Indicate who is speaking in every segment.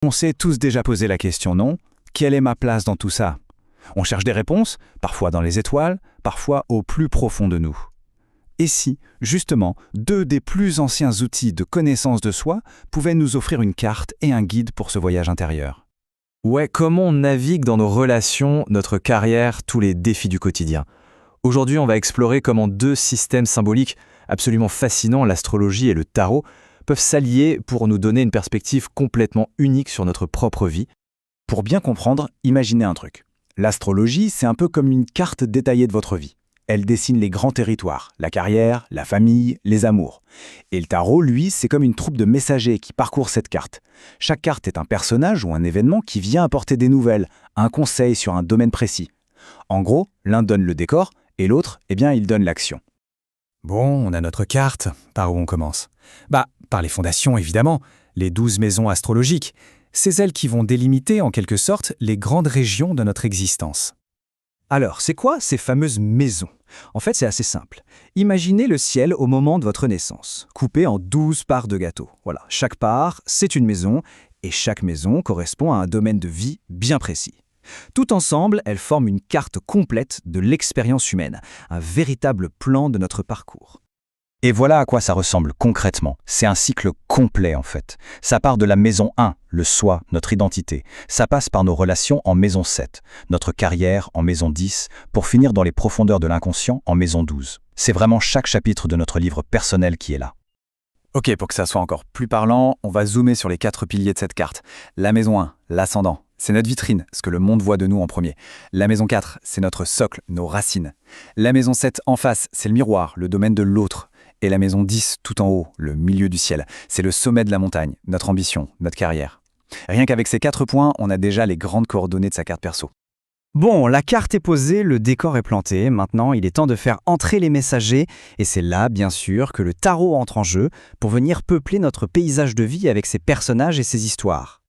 Speaker 1: On s'est tous déjà posé la question, non? Quelle est ma place dans tout ça? On cherche des réponses, parfois dans les étoiles, parfois au plus profond de nous. Et si, justement, deux des plus anciens outils de connaissance de soi pouvaient nous offrir une carte et un guide pour ce voyage intérieur?
Speaker 2: Ouais, comment on navigue dans nos relations, notre carrière, tous les défis du quotidien. Aujourd'hui, on va explorer comment deux systèmes symboliques absolument fascinants, l'astrologie et le tarot, peuvent s'allier pour nous donner une perspective complètement unique sur notre propre vie.
Speaker 1: Pour bien comprendre, imaginez un truc. L'astrologie, c'est un peu comme une carte détaillée de votre vie. Elle dessine les grands territoires, la carrière, la famille, les amours. Et le tarot, lui, c'est comme une troupe de messagers qui parcourent cette carte. Chaque carte est un personnage ou un événement qui vient apporter des nouvelles, un conseil sur un domaine précis. En gros, l'un donne le décor et l'autre, il donne l'action.
Speaker 3: Bon, on a notre carte. Par où on commence? Par les fondations, évidemment, les 12 maisons astrologiques. C'est elles qui vont délimiter, en quelque sorte, les grandes régions de notre existence.
Speaker 4: Alors, c'est quoi ces fameuses maisons? En fait, c'est assez simple. Imaginez le ciel au moment de votre naissance, coupé en 12 parts de gâteau. Voilà, chaque part, c'est une maison, et chaque maison correspond à un domaine de vie bien précis. Tout ensemble, elles forment une carte complète de l'expérience humaine, un véritable plan de notre parcours.
Speaker 1: Et voilà à quoi ça ressemble concrètement. C'est un cycle complet en fait. Ça part de la maison 1, le soi, notre identité. Ça passe par nos relations en maison 7, notre carrière en maison 10, pour finir dans les profondeurs de l'inconscient en maison 12. C'est vraiment chaque chapitre de notre livre personnel qui est là.
Speaker 2: Ok, pour que ça soit encore plus parlant, on va zoomer sur les 4 piliers de cette carte. La maison 1, l'ascendant. C'est notre vitrine, ce que le monde voit de nous en premier. La maison 4, c'est notre socle, nos racines. La maison 7 en face, c'est le miroir, le domaine de l'autre. Et la maison 10 tout en haut, le milieu du ciel, c'est le sommet de la montagne, notre ambition, notre carrière. Rien qu'avec ces 4 points, on a déjà les grandes coordonnées de sa carte perso.
Speaker 4: Bon, la carte est posée, le décor est planté, maintenant il est temps de faire entrer les messagers, et c'est là, bien sûr, que le tarot entre en jeu pour venir peupler notre paysage de vie avec ses personnages et ses histoires.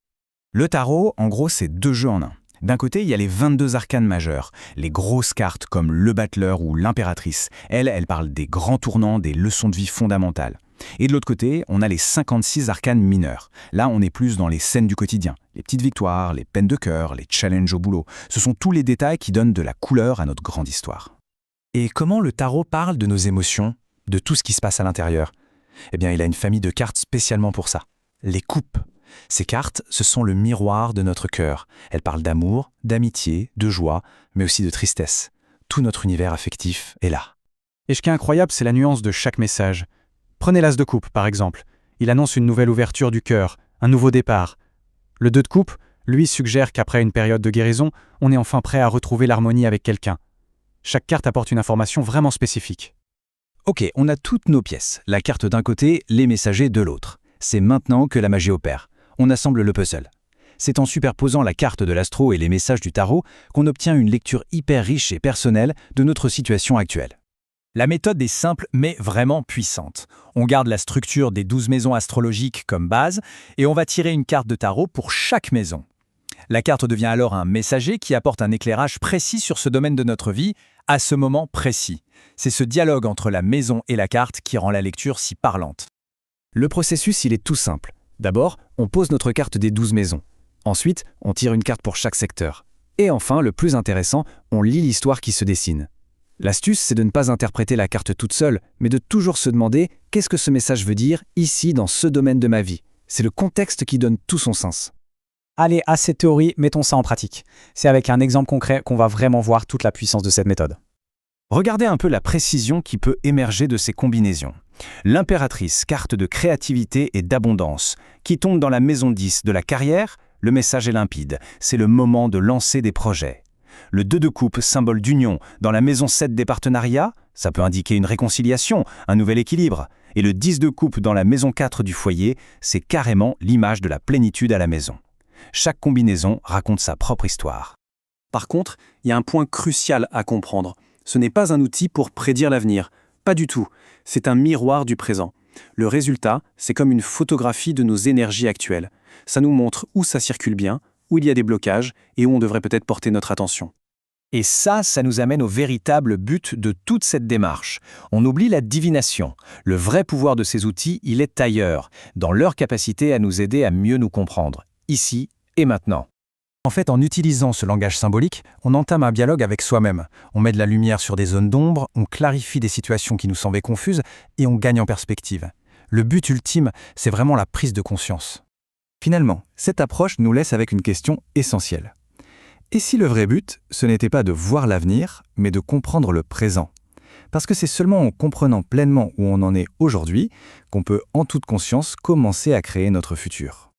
Speaker 3: Le tarot, en gros, c'est 2 jeux en un. D'un côté, il y a les 22 arcanes majeurs, les grosses cartes comme le battleur ou l'impératrice. Elles parlent des grands tournants, des leçons de vie fondamentales. Et de l'autre côté, on a les 56 arcanes mineurs. Là, on est plus dans les scènes du quotidien. Les petites victoires, les peines de cœur, les challenges au boulot. Ce sont tous les détails qui donnent de la couleur à notre grande histoire. Et comment le tarot parle de nos émotions, de tout ce qui se passe à l'intérieur? Il a une famille de cartes spécialement pour ça. Les coupes. Ces cartes, ce sont le miroir de notre cœur. Elles parlent d'amour, d'amitié, de joie, mais aussi de tristesse. Tout notre univers affectif est là.
Speaker 5: Et ce qui est incroyable, c'est la nuance de chaque message. Prenez l'as de coupe, par exemple. Il annonce une nouvelle ouverture du cœur, un nouveau départ. Le 2 de coupe, lui, suggère qu'après une période de guérison, on est enfin prêt à retrouver l'harmonie avec quelqu'un. Chaque carte apporte une information vraiment spécifique.
Speaker 1: Ok, on a toutes nos pièces. La carte d'un côté, les messagers de l'autre. C'est maintenant que la magie opère. On assemble le puzzle. C'est en superposant la carte de l'astro et les messages du tarot qu'on obtient une lecture hyper riche et personnelle de notre situation actuelle.
Speaker 3: La méthode est simple mais vraiment puissante. On garde la structure des 12 maisons astrologiques comme base et on va tirer une carte de tarot pour chaque maison. La carte devient alors un messager qui apporte un éclairage précis sur ce domaine de notre vie à ce moment précis. C'est ce dialogue entre la maison et la carte qui rend la lecture si parlante.
Speaker 2: Le processus, il est tout simple. D'abord, on pose notre carte des 12 maisons. Ensuite, on tire une carte pour chaque secteur. Et enfin, le plus intéressant, on lit l'histoire qui se dessine. L'astuce, c'est de ne pas interpréter la carte toute seule, mais de toujours se demander qu'est-ce que ce message veut dire ici dans ce domaine de ma vie. C'est le contexte qui donne tout son sens.
Speaker 5: Allez, assez de théorie, mettons ça en pratique. C'est avec un exemple concret qu'on va vraiment voir toute la puissance de cette méthode.
Speaker 3: Regardez un peu la précision qui peut émerger de ces combinaisons. L'impératrice, carte de créativité et d'abondance, qui tombe dans la maison 10 de la carrière, le message est limpide, c'est le moment de lancer des projets. Le 2 de coupe, symbole d'union, dans la maison 7 des partenariats, ça peut indiquer une réconciliation, un nouvel équilibre. Et le 10 de coupe dans la maison 4 du foyer, c'est carrément l'image de la plénitude à la maison. Chaque combinaison raconte sa propre histoire.
Speaker 6: Par contre, il y a un point crucial à comprendre. Ce n'est pas un outil pour prédire l'avenir. Pas du tout. C'est un miroir du présent. Le résultat, c'est comme une photographie de nos énergies actuelles. Ça nous montre où ça circule bien, où il y a des blocages et où on devrait peut-être porter notre attention.
Speaker 3: Et ça nous amène au véritable but de toute cette démarche. On oublie la divination. Le vrai pouvoir de ces outils, il est ailleurs, dans leur capacité à nous aider à mieux nous comprendre.
Speaker 7: ici et maintenant.
Speaker 5: En fait, en utilisant ce langage symbolique, on entame un dialogue avec soi-même. On met de la lumière sur des zones d'ombre, on clarifie des situations qui nous semblaient confuses et on gagne en perspective. Le but ultime, c'est vraiment la prise de conscience.
Speaker 2: Finalement, cette approche nous laisse avec une question essentielle. Et si le vrai but, ce n'était pas de voir l'avenir, mais de comprendre le présent ? Parce que c'est seulement en comprenant pleinement où on en est aujourd'hui qu'on peut, en toute conscience, commencer à créer notre futur.